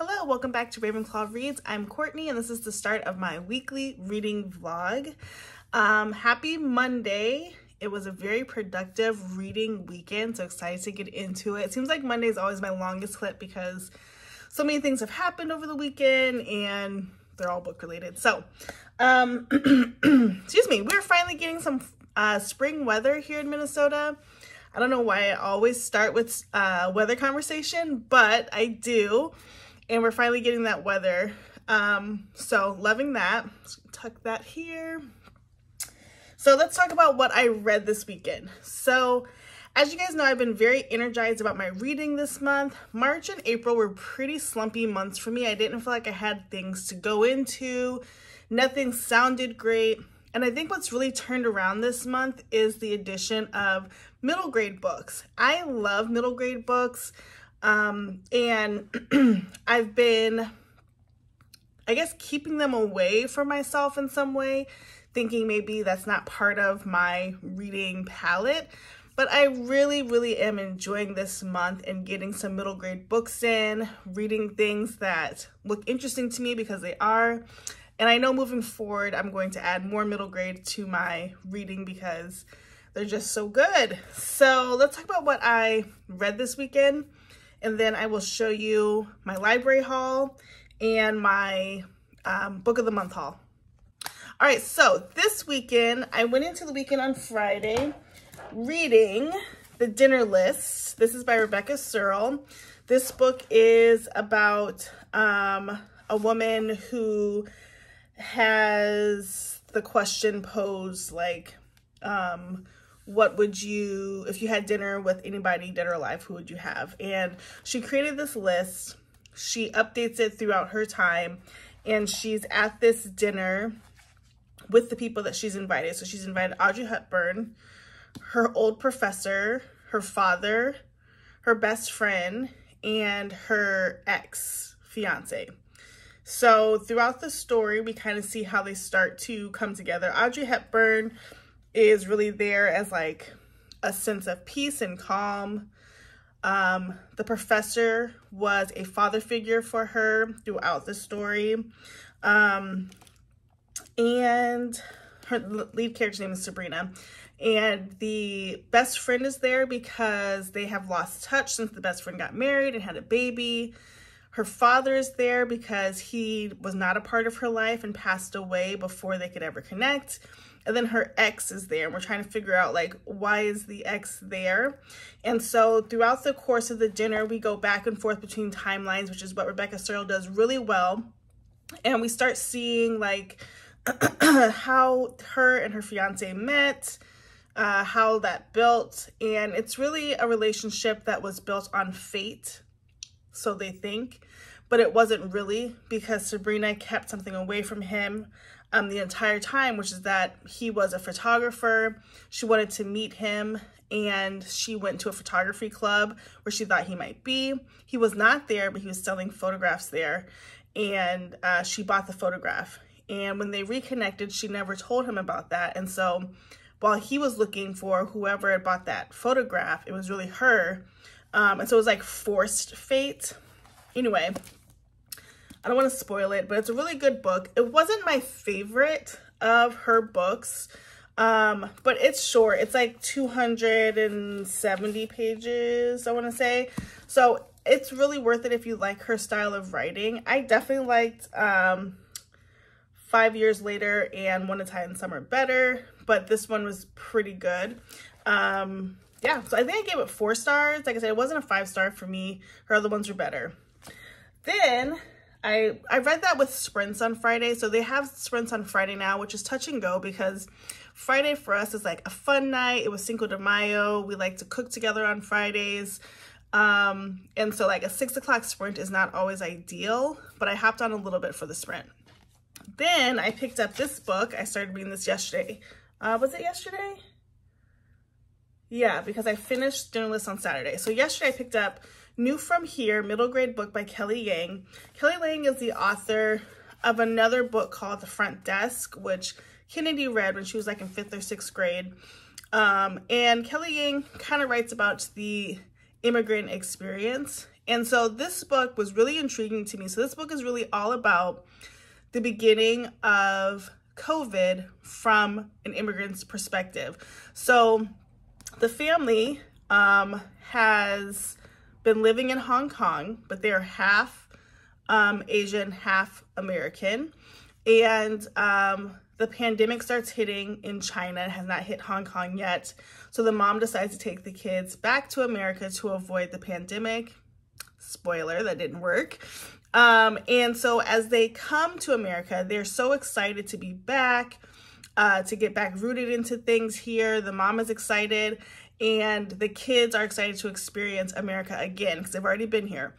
Hello, welcome back to Ravenclaw Reads. I'm Courtney and this is the start of my weekly reading vlog. Happy Monday. It was a very productive reading weekend, so excited to get into it. It seems like Monday is always my longest clip because so many things have happened over the weekend and they're all book related. So, excuse me, we're finally getting some spring weather here in Minnesota. I don't know why I always start with weather conversation, but I do. And we're finally getting that weather. So loving that. Let's tuck that here. So let's talk about what I read this weekend. So as you guys know, I've been very energized about my reading this month. March and April were pretty slumpy months for me. I didn't feel like I had things to go into. Nothing sounded great. And I think what's really turned around this month is the addition of middle grade books. I love middle grade books. And I've been, I guess, keeping them away from myself in some way, thinking maybe that's not part of my reading palette. But I really am enjoying this month and getting some middle grade books in, reading things that look interesting to me because they are. And I know moving forward, I'm going to add more middle grade to my reading because they're just so good. So let's talk about what I read this weekend. And then I will show you my library haul and my book of the month haul. All right, so this weekend, I went into the weekend on Friday reading The Dinner List. This is by Rebecca Searle. This book is about a woman who has the question posed like, what would you, if you had dinner with anybody dead or alive, who would you have? And she created this list. She updates it throughout her time. And she's at this dinner with the people that she's invited. So she's invited Audrey Hepburn, her old professor, her father, her best friend, and her ex-fiance. So throughout the story, we kind of see how they start to come together. Audrey Hepburn is really there as like a sense of peace and calm. The professor was a father figure for her throughout the story. And her lead character's name is Sabrina. And the best friend is there because they have lost touch since the best friend got married and had a baby. Her father is there because he was not a part of her life and passed away before they could ever connect. And then her ex is there, and we're trying to figure out, like, why is the ex there? And so throughout the course of the dinner, we go back and forth between timelines, which is what Rebecca Searle does really well. And we start seeing, like, how her and her fiance met, how that built. And it's really a relationship that was built on fate, so they think. But it wasn't really, because Sabrina kept something away from him the entire time, which is that he was a photographer. She wanted to meet him, and she went to a photography club where she thought he might be. He was not there, but he was selling photographs there, and she bought the photograph. And when they reconnected, she never told him about that. And so while he was looking for whoever had bought that photograph, it was really her. And so it was like forced fate. Anyway, I don't want to spoil it, but it's a really good book. It wasn't my favorite of her books, but it's short. It's like 270 pages, I want to say. So it's really worth it if you like her style of writing. I definitely liked 5 Years Later and One Italian Summer better, but this one was pretty good. Yeah, so I think I gave it 4 stars. Like I said, it wasn't a 5-star for me. Her other ones were better. Then I read that with sprints on Friday. So they have sprints on Friday now, which is touch and go because Friday for us is like a fun night. It was Cinco de Mayo. We like to cook together on Fridays. And so like a 6 o'clock sprint is not always ideal, but I hopped on a little bit for the sprint. Then I picked up this book. I started reading this yesterday. Was it yesterday? Yeah, because I finished Dinner List on Saturday. So yesterday I picked up New From Here, middle grade book by Kelly Yang. Kelly Yang is the author of another book called The Front Desk, which Kennedy read when she was like in 5th or 6th grade. And Kelly Yang kind of writes about the immigrant experience And so this book was really intriguing to me. So this book is really all about the beginning of COVID from an immigrant's perspective. So the family has been living in Hong Kong, but they're half Asian, half American. And the pandemic starts hitting in China. It has not hit Hong Kong yet. So the mom decides to take the kids back to America to avoid the pandemic. Spoiler, that didn't work. And so as they come to America, they're so excited to be back, to get back rooted into things here. The mom is excited, and the kids are excited to experience America again because they've already been here.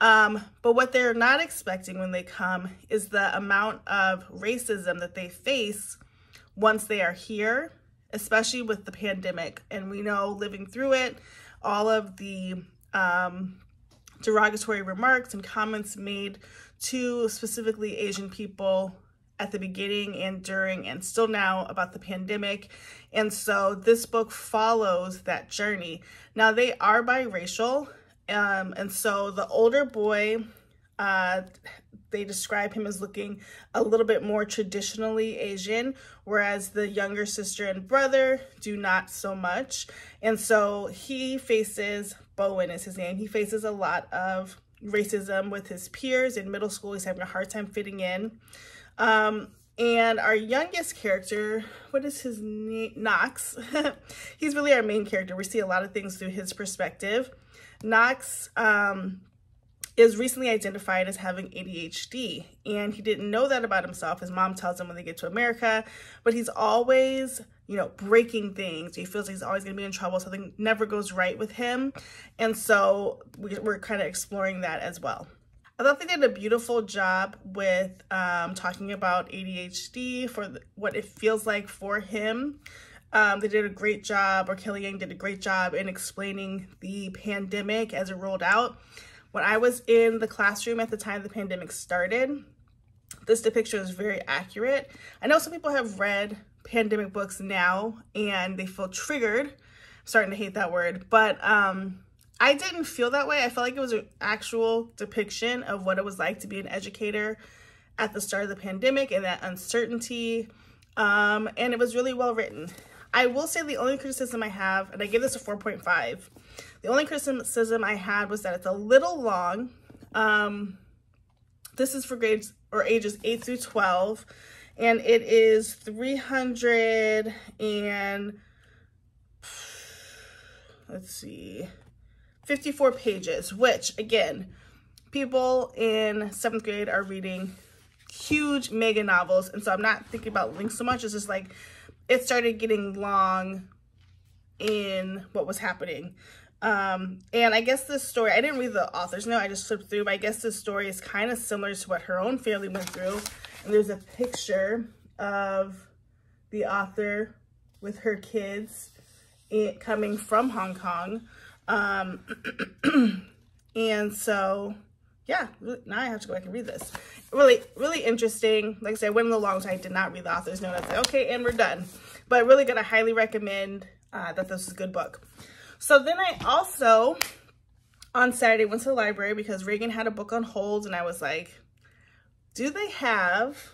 But what they're not expecting when they come is the amount of racism that they face once they are here, especially with the pandemic. And we know, living through it, all of the derogatory remarks and comments made to specifically Asian people at the beginning and during and still now about the pandemic. And so this book follows that journey. Now, they are biracial. And so the older boy, they describe him as looking a little bit more traditionally Asian, whereas the younger sister and brother do not so much. And so he faces, Bowen is his name, he faces a lot of racism with his peers. In middle school, he's having a hard time fitting in. And our youngest character, what is his name? Knox. He's really our main character. We see a lot of things through his perspective. Knox is recently identified as having ADHD, and he didn't know that about himself. His mom tells him when they get to America, but he's always, breaking things. He feels like he's always going to be in trouble. Something never goes right with him. And so we're kind of exploring that as well. I thought they did a beautiful job with talking about ADHD for what it feels like for him. They did a great job, or Kelly Yang did a great job in explaining the pandemic as it rolled out. When I was in the classroom at the time the pandemic started, this depiction is very accurate. I know some people have read pandemic books now and they feel triggered. I'm starting to hate that word, but I didn't feel that way. I felt like it was an actual depiction of what it was like to be an educator at the start of the pandemic and that uncertainty, and it was really well written. I will say the only criticism I have, and I give this a 4.5, the only criticism I had was that it's a little long. This is for grades or ages 8 through 12, and it is 300 and, let's see, 54 pages, which, again, people in 7th grade are reading huge mega novels, and so I'm not thinking about links so much. It's just like, it started getting long in what was happening. And I guess this story, I didn't read the author's note, I just flipped through, but I guess this story is kind of similar to what her own family went through. And there's a picture of the author with her kids coming from Hong Kong. And so, yeah, now I have to go back and read this. Really, really interesting. Like I said, I went a little long, so I did not read the author's note. I was like, okay, and we're done. But really gonna highly recommend that this is a good book. So then I also, on Saturday, went to the library because Reagan had a book on hold, and I was like, do they have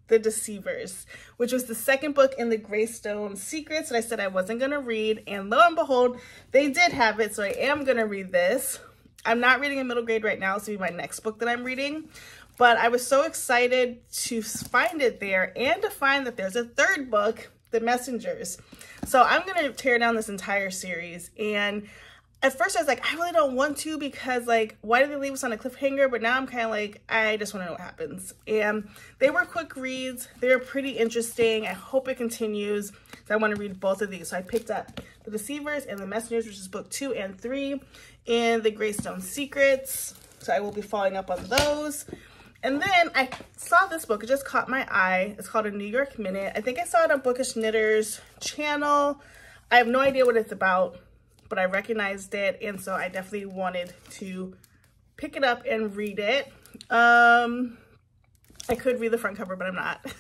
The Deceivers, which was the second book in the Greystone Secrets that I said I wasn't gonna read, and lo and behold, they did have it, so I am gonna read this. I'm not reading in middle grade right now. This will be my next book that I'm reading, but I was so excited to find it there and to find that there's a third book, The Messengers. So I'm gonna tear down this entire series, and at first I was like, I really don't want to, because like, why did they leave us on a cliffhanger? But now I'm kind of like, I just want to know what happens. And they were quick reads. They were pretty interesting. I hope it continues, because I want to read both of these. So I picked up The Deceivers and The Messengers, which is book 2 and 3 in the Greystone Secrets. So I will be following up on those. And then I saw this book. It just caught my eye. It's called A New York Minute. I think I saw it on Bookish Knitter's channel. I have no idea what it's about, but I recognized it, and so I definitely wanted to pick it up and read it. I could read the front cover, but I'm not.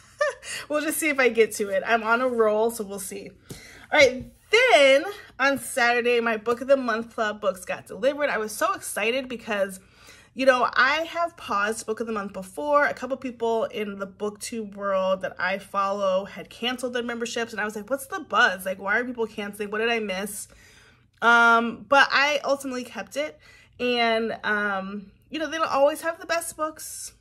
We'll just see if I get to it. I'm on a roll, so we'll see. All right, then on Saturday, my Book of the Month Club books got delivered. I was so excited because, you know, I have paused Book of the Month before. A couple people in the BookTube world that I follow had canceled their memberships, and I was like, what's the buzz? Like, why are people canceling? What did I miss? But I ultimately kept it. And, you know, they don't always have the best books,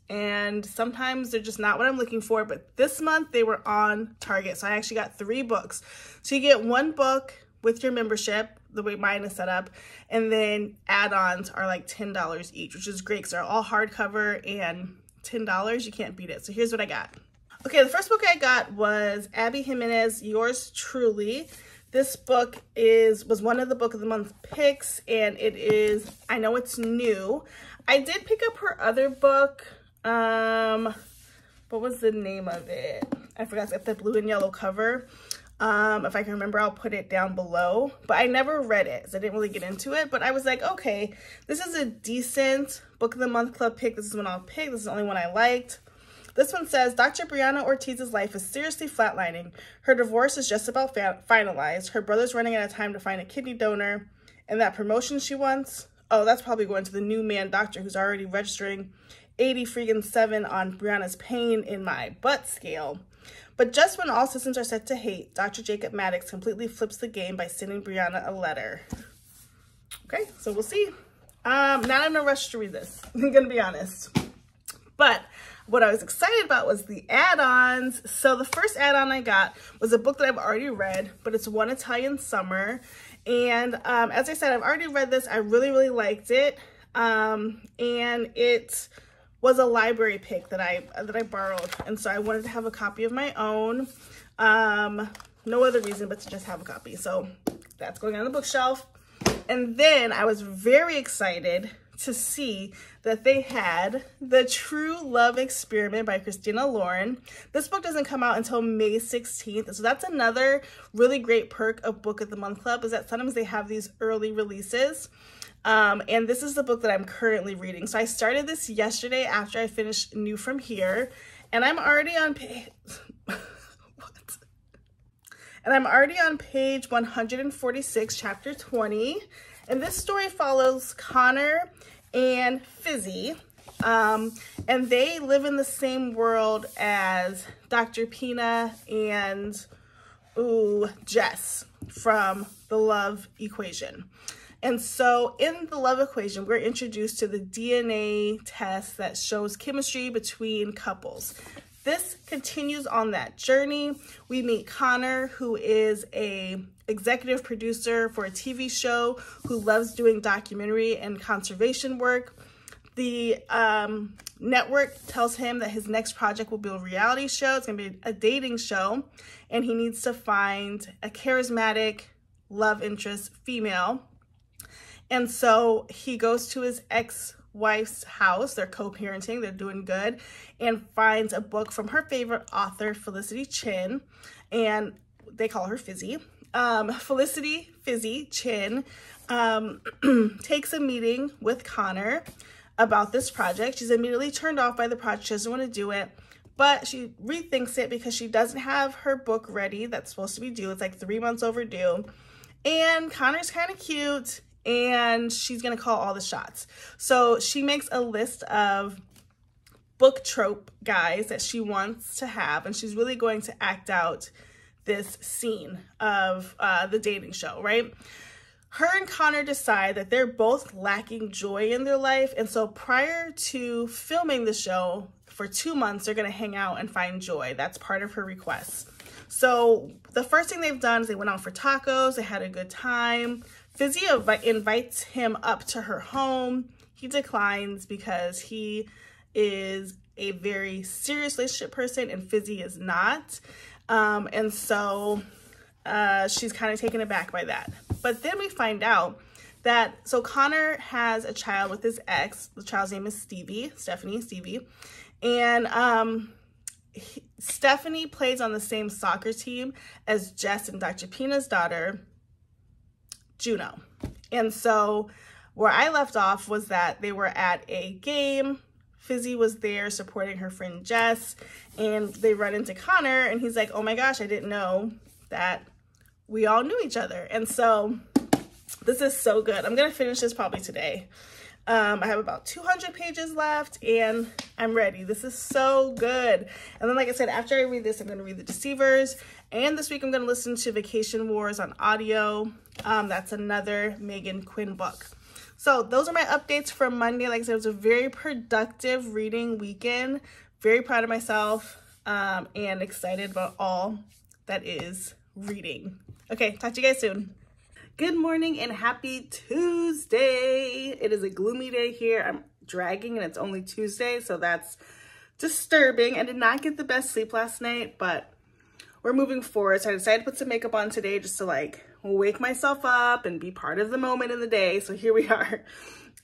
and sometimes they're just not what I'm looking for. But this month they were on target. So I actually got 3 books. So you get 1 book with your membership, the way mine is set up, and then add-ons are like $10 each, which is great because they're all hardcover, and $10, you can't beat it. So here's what I got. Okay, the first book I got was Abby Jimenez, Yours Truly. This book was one of the Book of the Month picks, and it is, I know it's new. I did pick up her other book. What was the name of it? I forgot. It's got the blue and yellow cover. If I can remember, I'll put it down below. But I never read it, so I didn't really get into it. But I was like, okay, this is a decent Book of the Month Club pick. This is one I'll pick. This is the only one I liked. This one says, Dr. Brianna Ortiz's life is seriously flatlining. Her divorce is just about finalized. Her brother's running out of time to find a kidney donor. And that promotion she wants, oh, that's probably going to the new man doctor who's already registering 80-7 on Brianna's pain in my butt scale. But just when all systems are set to hate, Dr. Jacob Maddox completely flips the game by sending Brianna a letter. Okay, so we'll see. Not in a rush to read this, I'm gonna be honest. But what I was excited about was the add-ons. So the first add-on I got was a book that I've already read, but it's One Italian Summer. And as I said, I've already read this. I really, really liked it. And it was a library pick that I borrowed. And so I wanted to have a copy of my own. No other reason but to just have a copy. So that's going on the bookshelf. And then I was very excited to see that they had The True Love Experiment by Christina Lauren. This book doesn't come out until May 16th. So that's another really great perk of Book of the Month Club, is that sometimes they have these early releases. And this is the book that I'm currently reading. So I started this yesterday after I finished New From Here, and I'm already on page page 146, chapter 20. And this story follows Connor and Fizzy, and they live in the same world as Dr. Pina and Jess from The Love Equation. And so in The Love Equation, we're introduced to the DNA test that shows chemistry between couples. This continues on that journey. We meet Connor, who is a executive producer for a TV show who loves doing documentary and conservation work. The network tells him that his next project will be a reality show. It's going to be a dating show, and he needs to find a charismatic love interest female. And so he goes to his ex-wife's house. They're co-parenting, they're doing good, and finds a book from her favorite author, Felicity Chin, and they call her Fizzy. Felicity Fizzy Chin takes a meeting with Connor about this project. She's immediately turned off by the project. She doesn't want to do it, but she rethinks it because she doesn't have her book ready that's supposed to be due. It's like 3 months overdue, and Connor's kind of cute, and she's gonna call all the shots. So she makes a list of book trope guys that she wants to have, and she's really going to act out this scene of the dating show, right? Her and Connor decide that they're both lacking joy in their life, and so prior to filming the show for 2 months, they're gonna hang out and find joy. That's part of her request. So the first thing they've done is they went out for tacos, they had a good time. Fizzy invites him up to her home. He declines because he is a very serious relationship person and Fizzy is not. And so she's kind of taken aback by that. But then we find out that, so Connor has a child with his ex. The child's name is Stevie. And Stephanie plays on the same soccer team as Jess and Dr. Pina's daughter, Juno. And so where I left off was that they were at a game. Fizzy was there supporting her friend Jess, and they run into Connor, and he's like, oh my gosh, I didn't know that we all knew each other. And so this is so good. I'm gonna finish this probably today. I have about 200 pages left and I'm ready. This is so good. And then, like I said, after I read this, I'm gonna read The Deceivers. And this week I'm gonna listen to Vacation Wars on audio. That's another Megan Quinn book. So those are my updates for Monday. Like I said, it was a very productive reading weekend. Very proud of myself and excited about all that is reading. Okay, talk to you guys soon. Good morning and happy Tuesday. It is a gloomy day here. I'm dragging and it's only Tuesday, so that's disturbing. I did not get the best sleep last night, but we're moving forward. So I decided to put some makeup on today just to like wake myself up and be part of the moment in the day. So here we are.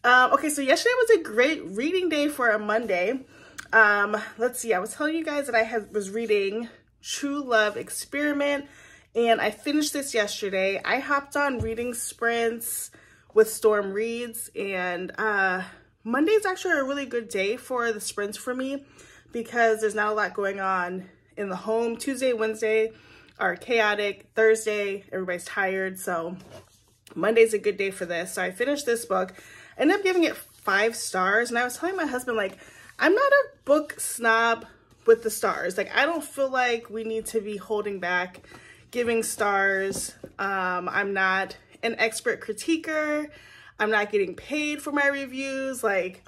Okay, so yesterday was a great reading day for a Monday. Let's see, I was telling you guys that I was reading True Love Experiment, and I finished this yesterday. I hopped on reading sprints with Storm Reads, and Monday's actually a really good day for the sprints for me because there's not a lot going on in the home. Tuesday, Wednesday are chaotic. Thursday, everybody's tired, so Monday's a good day for this. So I finished this book. I ended up giving it 5 stars, and I was telling my husband, like, I'm not a book snob with the stars. Like, I don't feel like we need to be holding back giving stars. I'm not an expert critiquer. I'm not getting paid for my reviews. Like,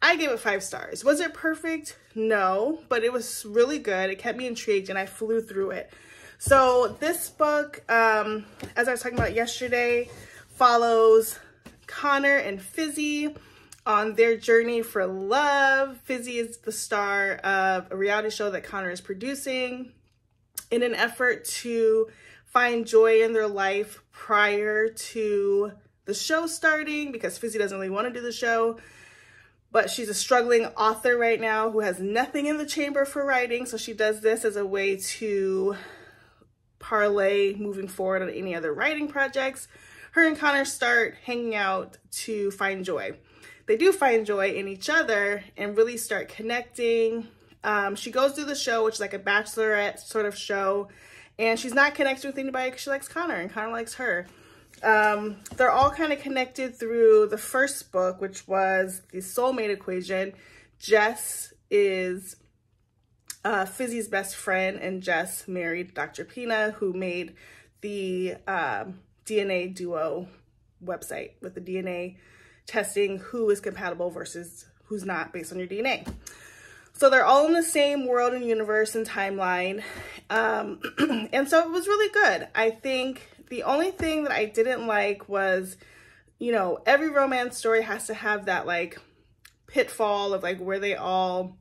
I gave it 5 stars. Was it perfect? No, but it was really good. It kept me intrigued and I flew through it. So this book, as I was talking about yesterday, follows Connor and Fizzy on their journey for love. Fizzy is the star of a reality show that Connor is producing in an effort to find joy in their life prior to the show starting, because Fizzy doesn't really want to do the show, but she's a struggling author right now who has nothing in the chamber for writing. So she does this as a way to parlay moving forward on any other writing projects. Her and Connor start hanging out to find joy. They do find joy in each other and really start connecting. She goes through the show, which is like a bachelorette sort of show, and she's not connected with anybody because she likes Connor and Connor likes her. They're all kind of connected through the first book, which was the soulmate equation. Jess is Fizzy's best friend, and Jess married Dr. Pina, who made the DNA duo website with the DNA testing who is compatible versus who's not based on your DNA. So they're all in the same world and universe and timeline. And so it was really good. I think the only thing that I didn't like was, you know, every romance story has to have that like pitfall of like where they all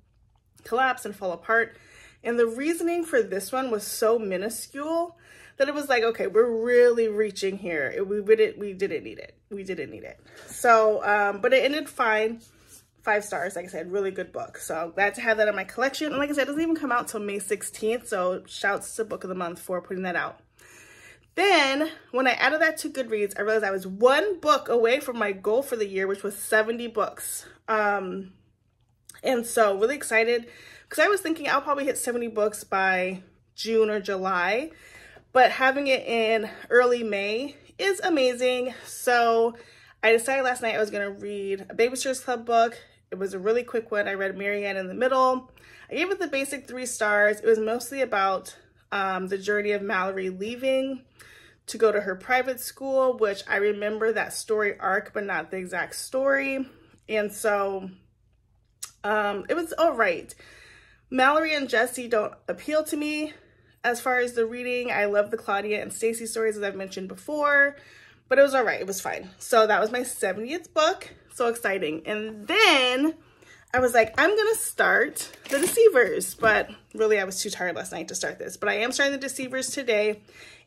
collapse and fall apart. And the reasoning for this one was so minuscule that it was like, okay, we're really reaching here. We didn't need it. So, but it ended fine. 5 stars, like I said, really good book. So glad to have that in my collection. And like I said, it doesn't even come out till May 16th. So shouts to Book of the Month for putting that out. Then when I added that to Goodreads, I realized I was 1 book away from my goal for the year, which was 70 books. And so really excited because I was thinking I'll probably hit 70 books by June or July, but having it in early May is amazing. So I decided last night I was going to read a Babysitter's Club book. It was a really quick one. I read Marianne in the middle. I gave it the basic 3 stars. It was mostly about the journey of Mallory leaving to go to her private school, which I remember that story arc, but not the exact story. And so it was all right. Mallory and Jesse don't appeal to me as far as the reading. I love the Claudia and Stacy stories, as I've mentioned before, but it was all right. It was fine. So that was my 70th book. So exciting. And then I was like, I'm going to start The Deceivers, but really I was too tired last night to start this. But I am starting The Deceivers today,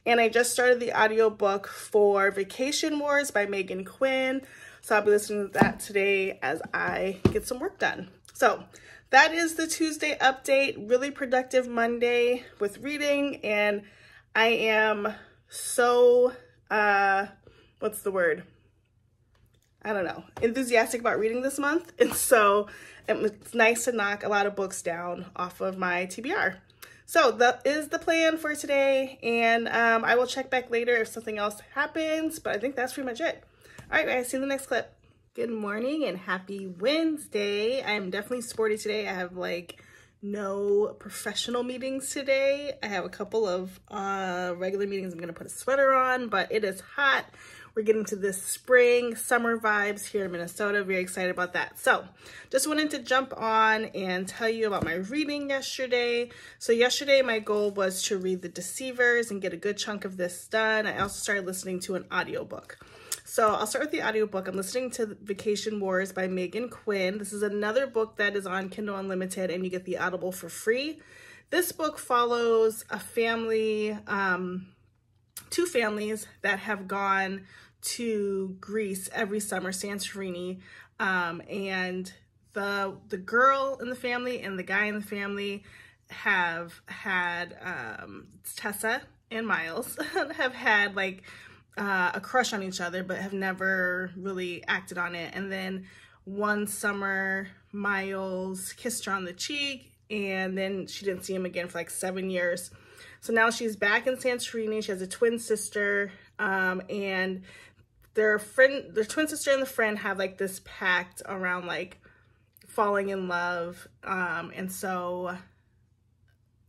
and I just started the audiobook for Vacation Wars by Megan Quinn. So I'll be listening to that today as I get some work done. So that is the Tuesday update. Really productive Monday with reading, and I am so, what's the word? I don't know, enthusiastic about reading this month. And so it's nice to knock a lot of books down off of my TBR. So that is the plan for today, and I will check back later if something else happens, but I think that's pretty much it. All right, guys, see you in the next clip. Good morning and happy Wednesday. I'm definitely sporty today. I have like no professional meetings today. I have a couple of regular meetings. I'm gonna put a sweater on, but it is hot. We're getting to this spring, summer vibes here in Minnesota. Very excited about that. So just wanted to jump on and tell you about my reading yesterday. So yesterday my goal was to read The Deceivers and get a good chunk of this done. I also started listening to an audiobook. So I'll start with the audiobook. I'm listening to Vacation Wars by Quinn. This is another book that is on Kindle Unlimited and you get the Audible for free. This book follows a family, two families that have gone to Greece every summer, Santorini, and the girl in the family and the guy in the family have had, Tessa and Miles, have had like a crush on each other, but have never really acted on it. And then one summer, Miles kissed her on the cheek, and then she didn't see him again for like 7 years. So now she's back in Santorini. She has a twin sister, and their twin sister and the friend have like this pact around like falling in love. And so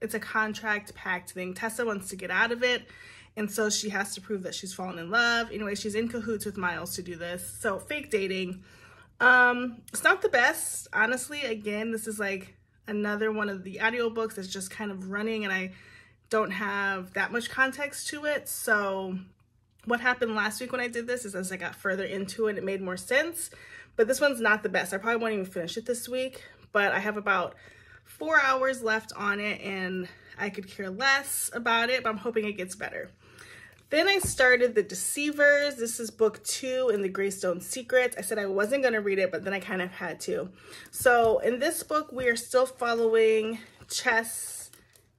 it's a contract pact thing. Tessa wants to get out of it, and so she has to prove that she's fallen in love. Anyway, she's in cahoots with Miles to do this. So fake dating. It's not the best, honestly. Again, this is like another one of the audiobooks that's just kind of running and I don't have that much context to it. So what happened last week when I did this is as I got further into it, it made more sense. But this one's not the best. I probably won't even finish it this week, but I have about 4 hours left on it and I could care less about it, but I'm hoping it gets better. Then I started The Deceivers. This is book 2 in the Greystone Secrets. I said I wasn't going to read it, but then I kind of had to. So in this book, we are still following Chess,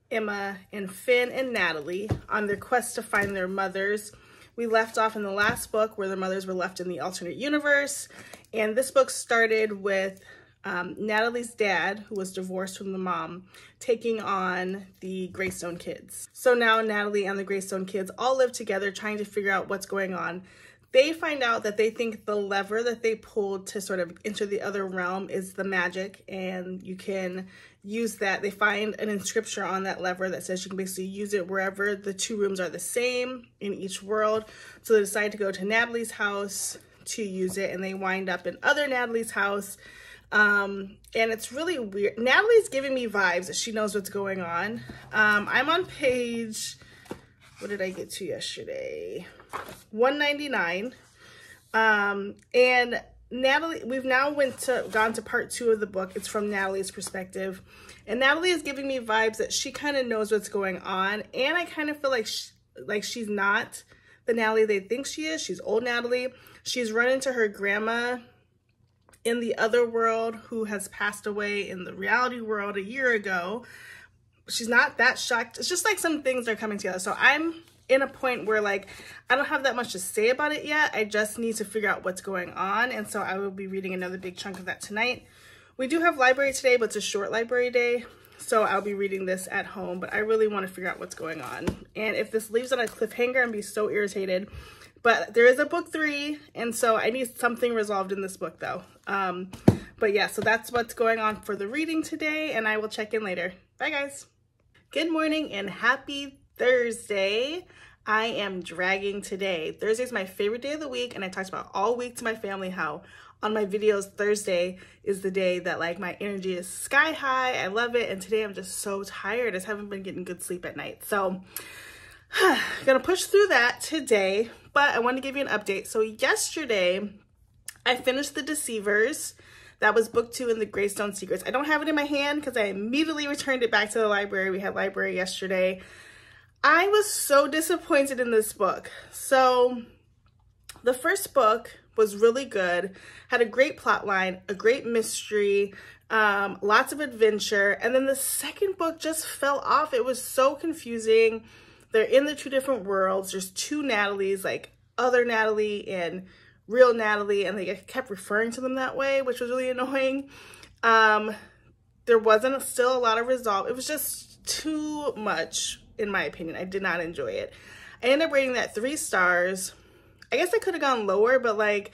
Emma, and Finn and Natalie on their quest to find their mothers. We left off in the last book where their mothers were left in the alternate universe. And this book started with Natalie's dad, who was divorced from the mom, taking on the Greystone kids. So now Natalie and the Greystone kids all live together trying to figure out what's going on. They find out that they think the lever that they pulled to sort of enter the other realm is the magic, and you can use that. They find an inscription on that lever that says you can basically use it wherever the two rooms are the same in each world. So they decide to go to Natalie's house to use it, and they wind up in other Natalie's house. And it's really weird. Natalie's giving me vibes that she knows what's going on. I'm on page, what did I get to yesterday? 199. And Natalie, we've now gone to part 2 of the book. It's from Natalie's perspective. And Natalie is giving me vibes that she kind of knows what's going on. And I kind of feel like she's not the Natalie they think she is. She's old Natalie. She's run into her grandma in the other world who has passed away in the reality world a year ago. She's not that shocked. It's just like some things are coming together. So I'm in a point where like, I don't have that much to say about it yet. I just need to figure out what's going on. And so I will be reading another big chunk of that tonight. We do have library today, but it's a short library day. So I'll be reading this at home, but I really want to figure out what's going on. And if this leaves on a cliffhanger, I'd be so irritated. But there is a book 3, and so I need something resolved in this book, though. But yeah, so that's what's going on for the reading today, and I will check in later. Bye, guys. Good morning and happy Thursday. I am dragging today. Thursday is my favorite day of the week, and I talked about all week to my family how on my videos, Thursday is the day that like my energy is sky high. I love it, and today I'm just so tired. I just haven't been getting good sleep at night. So gonna push through that today, but I want to give you an update. So yesterday, I finished The Deceivers. That was book 2 in the Greystone Secrets. I don't have it in my hand because I immediately returned it back to the library. We had library yesterday. I was so disappointed in this book. So the first book was really good, had a great plot line, a great mystery, lots of adventure. And then the second book just fell off. It was so confusing. They're in the 2 different worlds. There's 2 Natalies, like other Natalie and real Natalie, and they kept referring to them that way, which was really annoying. There wasn't still a lot of resolve. It was just too much, in my opinion. I did not enjoy it. I ended up rating that 3 stars. I guess I could have gone lower, but like,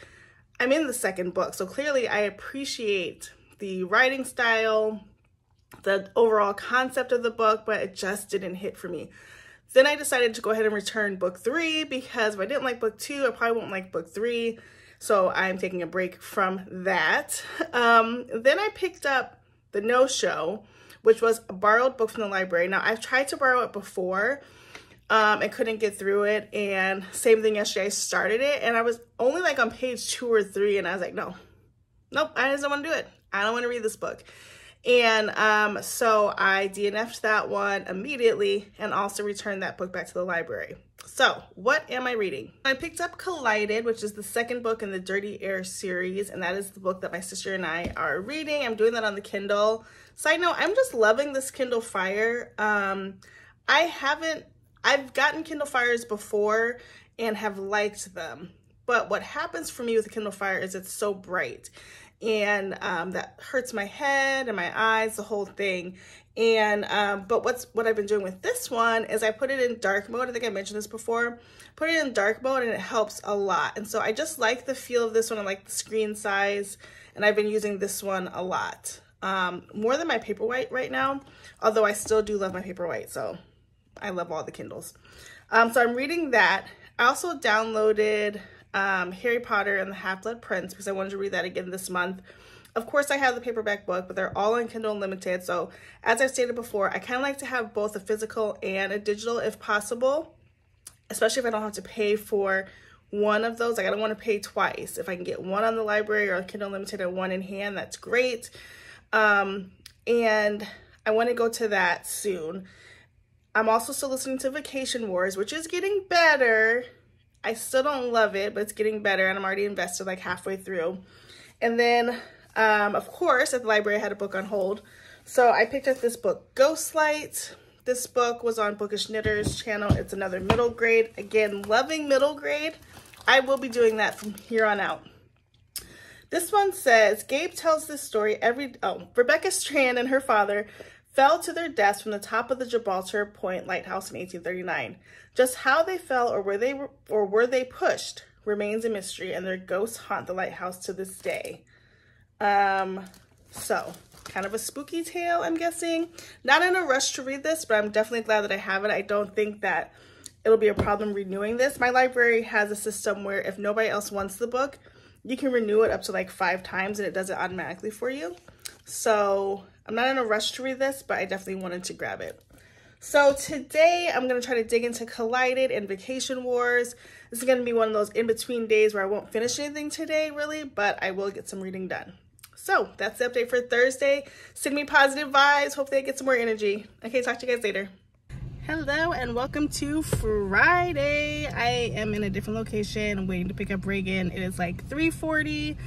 I'm in the second book, so clearly I appreciate the writing style, the overall concept of the book, but it just didn't hit for me. Then I decided to go ahead and return book 3 because if I didn't like book 2, I probably won't like book 3. So I'm taking a break from that. Then I picked up The No-Show, which was a borrowed book from the library. Now, I've tried to borrow it before and couldn't get through it. And same thing yesterday, I started it and I was only like on page 2 or 3 and I was like, nope, I just don't want to do it. I don't want to read this book. And so I DNF'd that one immediately and also returned that book back to the library. So what am I reading? I picked up Collided, which is the second book in the Dirty Air series, and that is the book that my sister and I are reading. I'm doing that on the Kindle. Side note, I'm just loving this Kindle Fire. I've gotten Kindle Fires before and have liked them, but what happens for me with the Kindle Fire is it's so bright. And that hurts my head and my eyes, the whole thing. And but what I've been doing with this one is I put it in dark mode. I think I mentioned this before. Put it in dark mode and it helps a lot. And so I just like the feel of this one. I like the screen size, and I've been using this one a lot. More than my Paperwhite right now, although I still do love my Paperwhite. So I love all the Kindles. So I'm reading that. I also downloaded Harry Potter and the Half-Blood Prince because I wanted to read that again this month. Of course, I have the paperback book, but they're all on Kindle Unlimited. So as I've stated before, I kind of like to have both a physical and a digital if possible, especially if I don't have to pay for one of those. Like, I don't want to pay twice. If I can get one on the library or Kindle Unlimited and one in hand, that's great. And I want to go to that soon. I'm also still listening to Vacation Wars, which is getting better. I still don't love it, but it's getting better, and I'm already invested like halfway through. And then, of course, at the library I had a book on hold. So I picked up this book, Ghostlight. This book was on Bookish Knitter's channel. It's another middle grade. Again, loving middle grade. I will be doing that from here on out. This one says, Gabe tells this story Rebecca Strand and her father fell to their deaths from the top of the Gibraltar Point Lighthouse in 1839. Just how they fell or were they pushed remains a mystery, and their ghosts haunt the lighthouse to this day. So kind of a spooky tale, I'm guessing. Not in a rush to read this, but I'm definitely glad that I have it. I don't think that it'll be a problem renewing this. My library has a system where if nobody else wants the book, you can renew it up to like 5 times and it does it automatically for you. So I'm not in a rush to read this, but I definitely wanted to grab it. So today I'm going to try to dig into Collided and Vacation Wars. This is going to be one of those in-between days where I won't finish anything today, really, but I will get some reading done. So that's the update for Thursday. Send me positive vibes. Hopefully I get some more energy. Okay, talk to you guys later. Hello and welcome to Friday. I am in a different location. I'm waiting to pick up Reagan. It is like 3:40.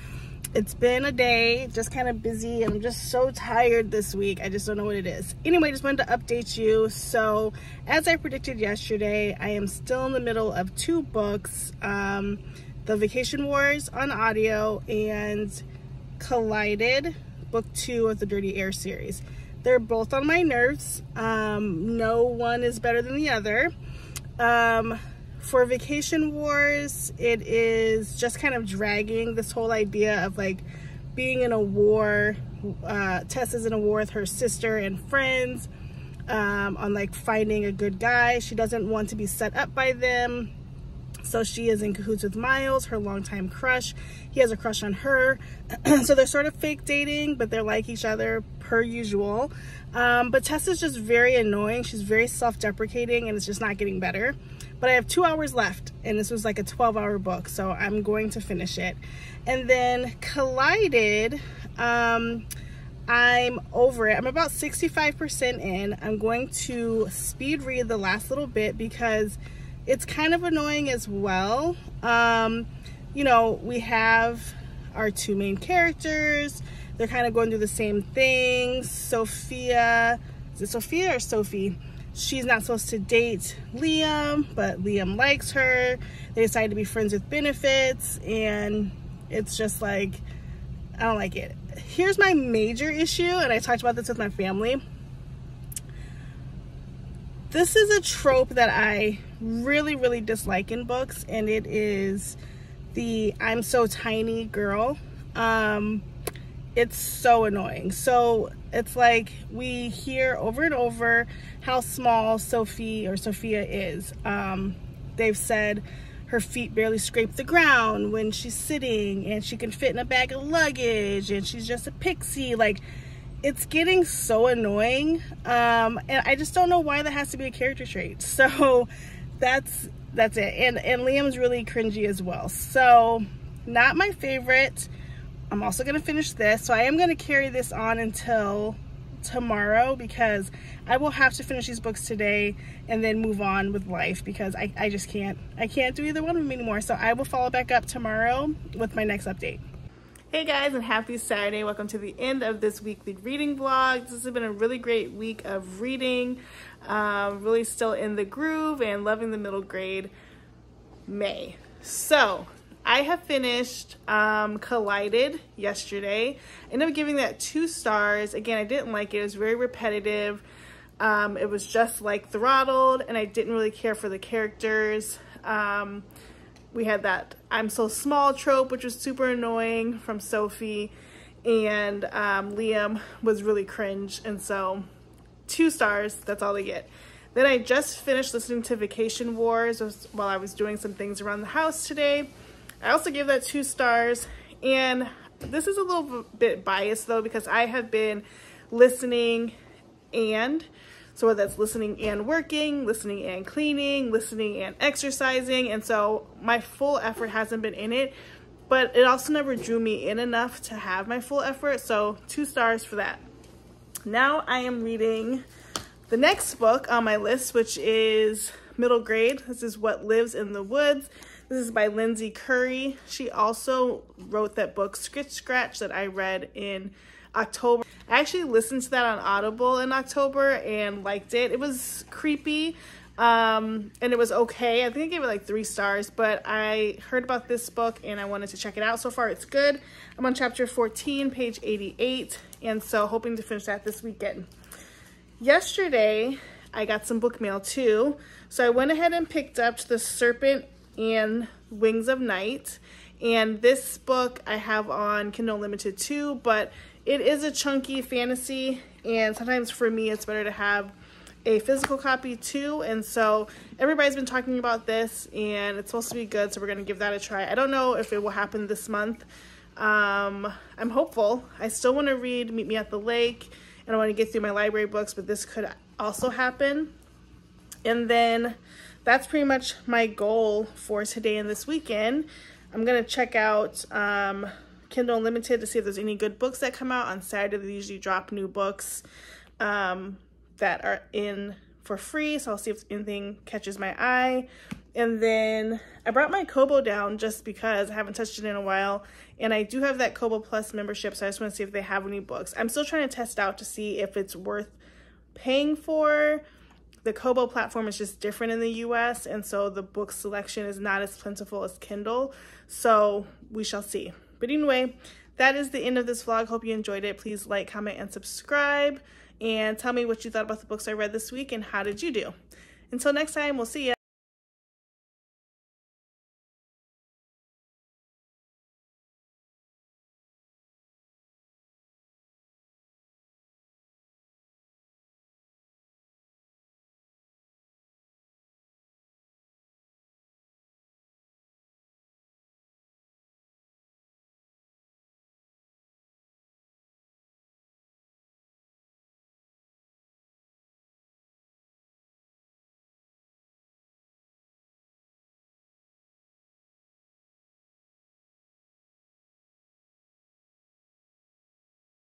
It's been a day, just kind of busy. I'm just so tired this week. I just don't know what it is. Anyway, just wanted to update you. So as I predicted yesterday, I am still in the middle of 2 books, the Vacation Wars on audio and Collided, book 2 of the Dirty Air series. They're both on my nerves. No one is better than the other. For Vacation Wars, it is just kind of dragging this whole idea of like being in a war. Tess is in a war with her sister and friends on like finding a good guy. She doesn't want to be set up by them. So she is in cahoots with Miles, her longtime crush. He has a crush on her. So they're sort of fake dating, but they're like each other per usual. But Tess is just very annoying. She's very self-deprecating and it's just not getting better. But I have 2 hours left and this was like a 12-hour book. So I'm going to finish it. And then Collided, I'm over it. I'm about 65% in. I'm going to speed read the last little bit because it's kind of annoying as well. You know, we have our 2 main characters. They're kind of going through the same things. Sophia, is it Sophia or Sophie? She's not supposed to date Liam, but Liam likes her. They decide to be friends with benefits, and it's just like, I don't like it. Here's my major issue, and I talked about this with my family. This is a trope that I really dislike in books, and it is the I'm so tiny girl. It's so annoying. So it's like we hear over and over how small Sophia is. They've said her feet barely scrape the ground when she's sitting, and she can fit in a bag of luggage, and she's just a pixie. Like, it's getting so annoying, and I just don't know why that has to be a character trait. So that's it. And Liam's really cringy as well. So not my favorite. I'm also gonna finish this, so I am gonna carry this on until tomorrow, because I will have to finish these books today and then move on with life, because I just can't do either one of them anymore. So I will follow back up tomorrow with my next update. Hey guys, and happy Saturday. Welcome to the end of this weekly reading vlog. This has been a really great week of reading. Really still in the groove and loving the middle grade May. So I have finished Collided yesterday. I ended up giving that 2 stars. Again, I didn't like it. It was very repetitive. It was just like Throttled, and I didn't really care for the characters. We had that I'm so small trope, which was super annoying from Sophie, and Liam was really cringe, and so 2 stars, that's all they get. Then I just finished listening to Vacation Wars while I was doing some things around the house today. I also gave that 2 stars, and this is a little bit biased though, because I have been listening, and so whether that's listening and working, listening and cleaning, listening and exercising, and so my full effort hasn't been in it, but it also never drew me in enough to have my full effort, so 2 stars for that. Now I am reading the next book on my list, which is middle grade. This is What Lives in the Woods. This is by Lindsay Curry. She also wrote that book Skitch Scratch that I read in October. I actually listened to that on Audible in October and liked it. It was creepy, and it was okay. I think I gave it like 3 stars, but I heard about this book and I wanted to check it out. So far it's good. I'm on chapter 14, page 88, and so hoping to finish that this weekend. Yesterday, I got some book mail too, so I went ahead and picked up the Serpent and Wings of Night, and this book I have on Kindle Unlimited too, but it is a chunky fantasy, and sometimes for me it's better to have a physical copy too, and so everybody's been talking about this and it's supposed to be good, so we're going to give that a try. I don't know if it will happen this month. I'm hopeful. I still want to read Meet Me at the Lake, and I want to get through my library books, but this could also happen. And then that's pretty much my goal for today and this weekend. I'm going to check out Kindle Unlimited to see if there's any good books that come out. On Saturday, they usually drop new books that are in for free, so I'll see if anything catches my eye. And then I brought my Kobo down just because I haven't touched it in a while, and I do have that Kobo Plus membership, so I just want to see if they have any books. I'm still trying to test out to see if it's worth paying for. The Kobo platform is just different in the US, and so the book selection is not as plentiful as Kindle, so we shall see. But anyway, that is the end of this vlog. Hope you enjoyed it. Please like, comment, and subscribe, and tell me what you thought about the books I read this week and how did you do. Until next time, we'll see ya.